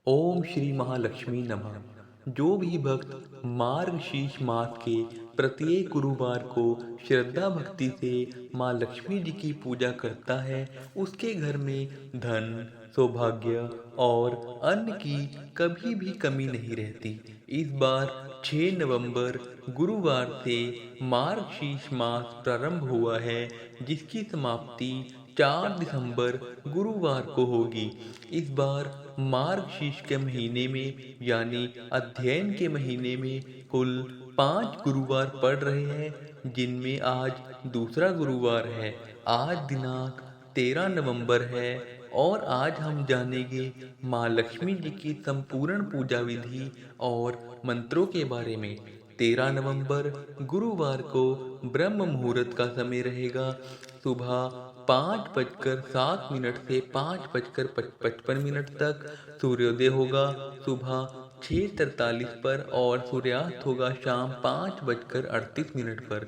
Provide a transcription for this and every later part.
ओम श्री महालक्ष्मी नमः। जो भी भक्त मार्गशीर्ष मास के प्रत्येक गुरुवार को श्रद्धा भक्ति से माँ लक्ष्मी जी की पूजा करता है, उसके घर में धन, सौभाग्य और अन्न की कभी भी कमी नहीं रहती। इस बार 6 नवंबर गुरुवार से मार्गशीर्ष मास प्रारंभ हुआ है, जिसकी समाप्ति 4 दिसंबर गुरुवार को होगी। इस बार मार्गशीर्ष के महीने में यानी अध्ययन के महीने में कुल 5 गुरुवार पड़ रहे हैं, जिनमें आज दूसरा गुरुवार है। आज दिनांक 13 नवंबर है और आज हम जानेंगे माँ लक्ष्मी जी की संपूर्ण पूजा विधि और मंत्रों के बारे में। 13 नवंबर गुरुवार को ब्रह्म मुहूर्त का समय रहेगा। सुबह 5:07 से 5:55 तक सूर्योदय होगा। सुबह 6:43 पर और सूर्यास्त होगा शाम 5:38 पर।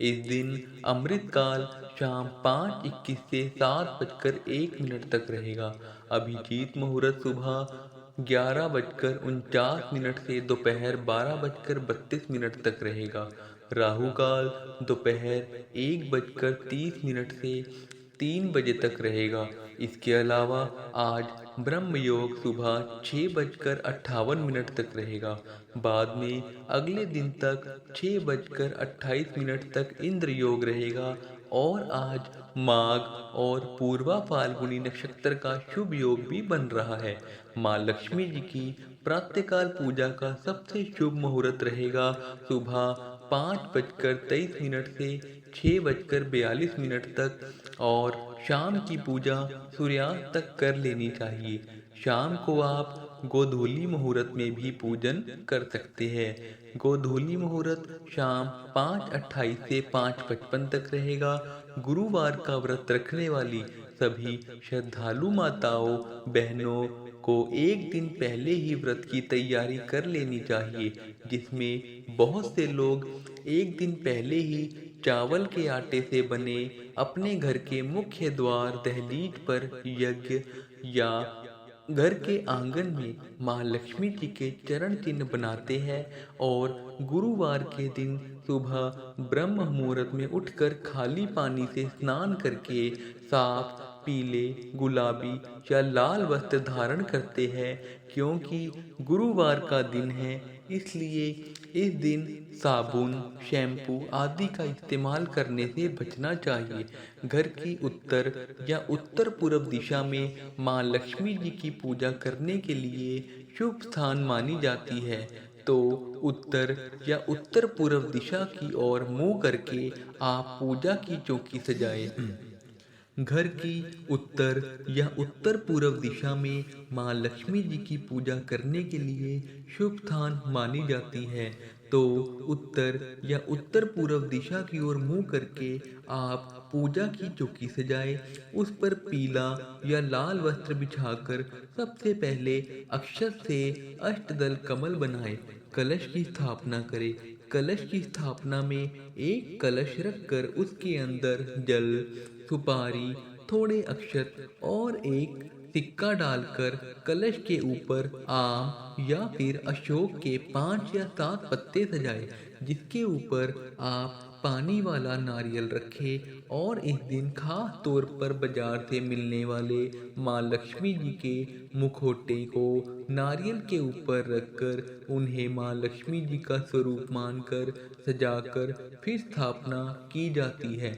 इस दिन अमृत काल शाम 5:21 से 7:01 तक रहेगा। अभिजीत मुहूर्त सुबह 11:49 से दोपहर 12:32 तक रहेगा। राहु काल दोपहर 1:30 से 3 बजे तक रहेगा। इसके अलावा आज ब्रह्म योग सुबह 6:58 तक रहेगा। बाद में अगले दिन तक 6:28 तक इंद्र योग रहेगा और आज माघ और पूर्वा फाल्गुनी नक्षत्र का शुभ योग भी बन रहा है। माँ लक्ष्मी जी की प्रातःकाल पूजा का सबसे शुभ मुहूर्त रहेगा सुबह 5:23 से 6:42 तक और शाम की पूजा सूर्यास्त तक कर लेनी चाहिए। शाम को आप गोधूली मुहूर्त में भी पूजन कर सकते हैं। गोधूली मुहूर्त शाम 5:28 से 5:55 तक रहेगा। गुरुवार का व्रत रखने वाली सभी श्रद्धालु माताओं बहनों को एक दिन पहले ही व्रत की तैयारी कर लेनी चाहिए, जिसमें बहुत से लोग एक दिन पहले ही चावल के आटे से बने अपने घर के मुख्य द्वार दहलीज पर यज्ञ या घर के आंगन में माँ लक्ष्मी जी के चरण चिन्ह बनाते हैं और गुरुवार के दिन सुबह ब्रह्म मुहूर्त में उठकर खाली पानी से स्नान करके साफ पीले, गुलाबी या लाल वस्त्र धारण करते हैं। क्योंकि गुरुवार का दिन है, इसलिए इस दिन साबुन, शैम्पू आदि का इस्तेमाल करने से बचना चाहिए। घर की उत्तर या उत्तर पूर्व दिशा में माँ लक्ष्मी जी की पूजा करने के लिए शुभ स्थान मानी जाती है, तो उत्तर या उत्तर पूर्व दिशा की ओर मुंह करके आप पूजा की चौकी सजाएं। घर की उत्तर या उत्तर पूर्व दिशा में माँ लक्ष्मी जी की पूजा करने के लिए शुभ स्थान मानी जाती है, तो उत्तर या उत्तर पूर्व दिशा की ओर मुंह करके आप पूजा की चौकी सजाएं। उस पर पीला या लाल वस्त्र बिछाकर सबसे पहले अक्षत से अष्टदल कमल बनाएं। कलश की स्थापना करें। कलश की स्थापना में एक कलश रखकर उसके अंदर जल, सुपारी, थोड़े अक्षत और एक सिक्का डालकर कलश के ऊपर आम या फिर अशोक के 5 या 7 पत्ते सजाएं, जिसके ऊपर आप पानी वाला नारियल रखें और इस दिन खास तौर पर बाजार से मिलने वाले माँ लक्ष्मी जी के मुखौटे को नारियल के ऊपर रखकर उन्हें माँ लक्ष्मी जी का स्वरूप मानकर सजाकर फिर स्थापना की जाती है।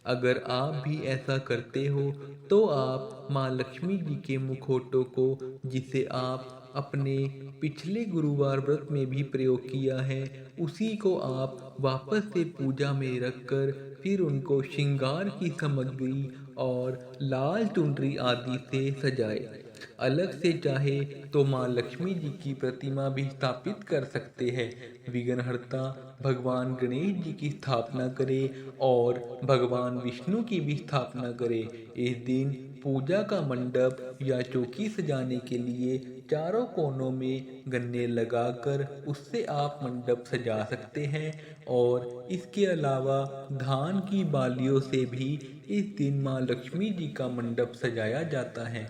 अगर आप भी ऐसा करते हो तो आप माँ लक्ष्मी जी के मुखौटों को, जिसे आप अपने पिछले गुरुवार व्रत में भी प्रयोग किया है, उसी को आप वापस से पूजा में रखकर फिर उनको श्रृंगार की सामग्री और लाल चुनरी आदि से सजाए। अलग से चाहे तो माँ लक्ष्मी जी की प्रतिमा भी स्थापित कर सकते हैं। विघ्नहर्ता भगवान गणेश जी की स्थापना करें और भगवान विष्णु की भी स्थापना करें। इस दिन पूजा का मंडप या चौकी सजाने के लिए चारों कोनों में गन्ने लगाकर उससे आप मंडप सजा सकते हैं और इसके अलावा धान की बालियों से भी इस दिन माँ लक्ष्मी जी का मंडप सजाया जाता है।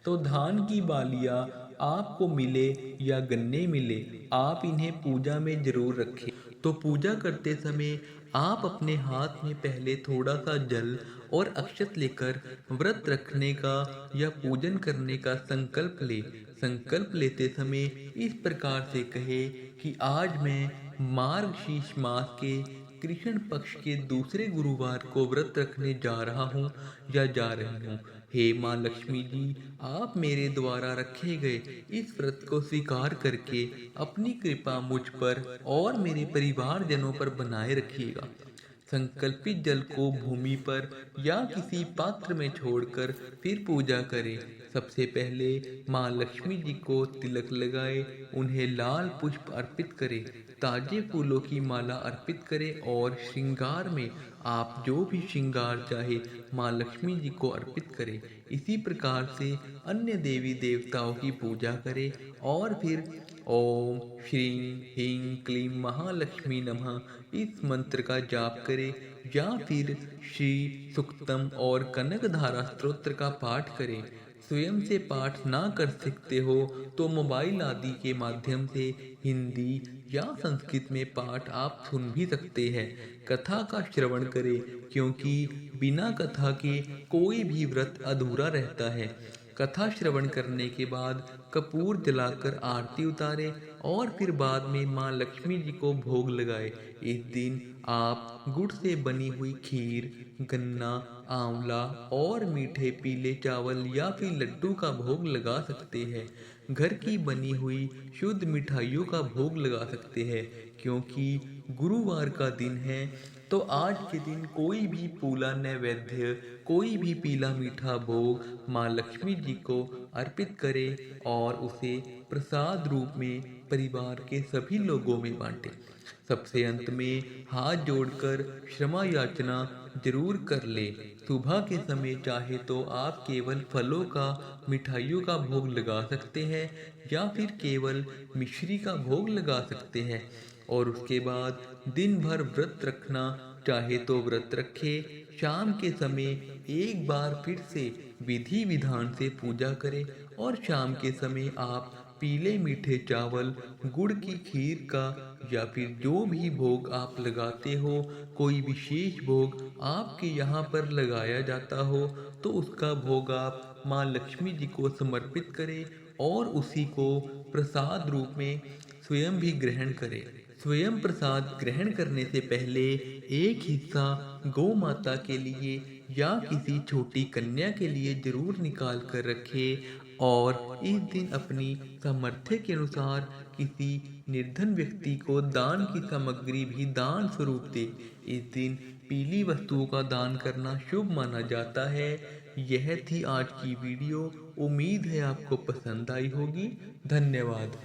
तो धान की बालियाँ आपको मिले या गन्ने मिले, आप इन्हें पूजा में जरूर रखें। तो पूजा करते समय आप अपने हाथ में पहले थोड़ा सा जल और अक्षत लेकर व्रत रखने का या पूजन करने का संकल्प ले। संकल्प लेते समय इस प्रकार से कहे कि आज मैं मार्गशीर्ष मास के कृष्ण पक्ष के दूसरे गुरुवार को व्रत रखने जा रहा हूँ या जा रही हूँ। हे माँ लक्ष्मी जी, आप मेरे द्वारा रखे गए इस व्रत को स्वीकार करके अपनी कृपा मुझ पर और मेरे परिवारजनों पर बनाए रखिएगा। संकल्पित जल को भूमि पर या किसी पात्र में छोड़कर फिर पूजा करें। सबसे पहले माँ लक्ष्मी जी को तिलक लगाए, उन्हें लाल पुष्प अर्पित करें, ताजे फूलों की माला अर्पित करें और श्रृंगार में आप जो भी श्रृंगार चाहे माँ लक्ष्मी जी को अर्पित करें। इसी प्रकार से अन्य देवी देवताओं की पूजा करें और फिर ओम श्रीं ह्रीं क्लीं महालक्ष्मी नमः इस मंत्र का जाप करें या फिर श्री सुक्तम और कनकधारा स्तोत्र का पाठ करें। स्वयं से पाठ ना कर सकते हो तो मोबाइल आदि के माध्यम से हिंदी या संस्कृत में पाठ आप सुन भी सकते हैं। कथा का श्रवण करें, क्योंकि बिना कथा के कोई भी व्रत अधूरा रहता है। कथा श्रवण करने के बाद कपूर जलाकर आरती उतारे और फिर बाद में माँ लक्ष्मी जी को भोग लगाए। इस दिन आप गुड़ से बनी हुई खीर, गन्ना, आंवला और मीठे पीले चावल या फिर लड्डू का भोग लगा सकते हैं। घर की बनी हुई शुद्ध मिठाइयों का भोग लगा सकते हैं, क्योंकि गुरुवार का दिन है। तो आज के दिन कोई भी पूला नैवेद्य, कोई भी पीला मीठा भोग माँ लक्ष्मी जी को अर्पित करें और उसे प्रसाद रूप में परिवार के सभी लोगों में बांटें। सबसे अंत में हाथ जोड़कर क्षमा याचना जरूर कर ले। सुबह के समय चाहे तो आप केवल फलों का, मिठाइयों का भोग लगा सकते हैं या फिर केवल मिश्री का भोग लगा सकते हैं। और उसके बाद दिन भर व्रत रखना चाहे तो व्रत रखे। शाम के समय एक बार फिर से विधि विधान से पूजा करें और शाम के समय आप पीले मीठे चावल, गुड़ की खीर का या फिर जो भी भोग आप लगाते हो, कोई विशेष भोग आपके यहाँ पर लगाया जाता हो, तो उसका भोग आप माँ लक्ष्मी जी को समर्पित करें और उसी को प्रसाद रूप में स्वयं भी ग्रहण करें। स्वयं प्रसाद ग्रहण करने से पहले एक हिस्सा गौ माता के लिए या किसी छोटी कन्या के लिए जरूर निकाल कर रखें और इस दिन अपनी सामर्थ्य के अनुसार किसी निर्धन व्यक्ति को दान की सामग्री भी दान स्वरूप दे। इस दिन पीली वस्तुओं का दान करना शुभ माना जाता है। यह थी आज की वीडियो। उम्मीद है आपको पसंद आई होगी। धन्यवाद।